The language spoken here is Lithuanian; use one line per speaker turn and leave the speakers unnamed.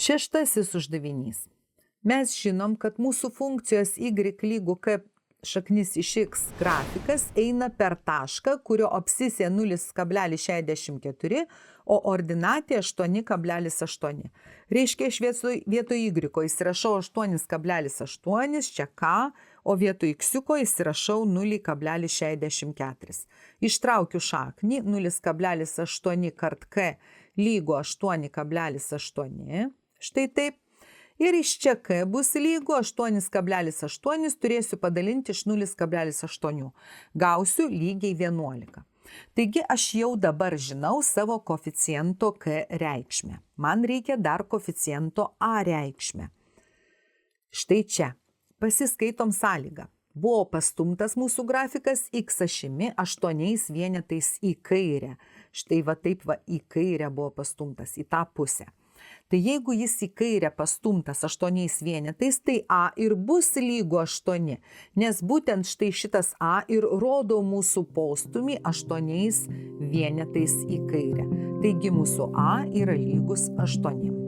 Šeštasis uždavinys. Mes žinom, kad mūsų funkcijos y lygu k šaknis iš x grafikas eina per tašką, kurio abscisė 0,64, o ordinatė 8,8. Reiškia, aš vietoj y įsirašau 8,8, čia k, o vietoj x įsirašau 0,64. Ištraukiu šaknį, 0,8 kart k lygu 8,8. Štai taip. Ir iš čia k bus lygu 8,8, turėsiu padalinti iš 0,8. Gausiu lygiai 11. Taigi aš jau dabar žinau savo koeficiento k reikšmę. Man reikia dar koeficiento a reikšmę. Štai čia. Pasiskaitom sąlygą. Buvo pastumtas mūsų grafikas x ašimi 8 vienetais į kairę. Štai va taip va į kairę buvo pastumtas, į tą pusę. Tai jeigu jis į kairę pastumtas 8 vienetais, tai a ir bus lygu 8, nes būtent štai šitas a ir rodo mūsų postumį 8 vienetais į kairę. Taigi mūsų a yra lygus 8.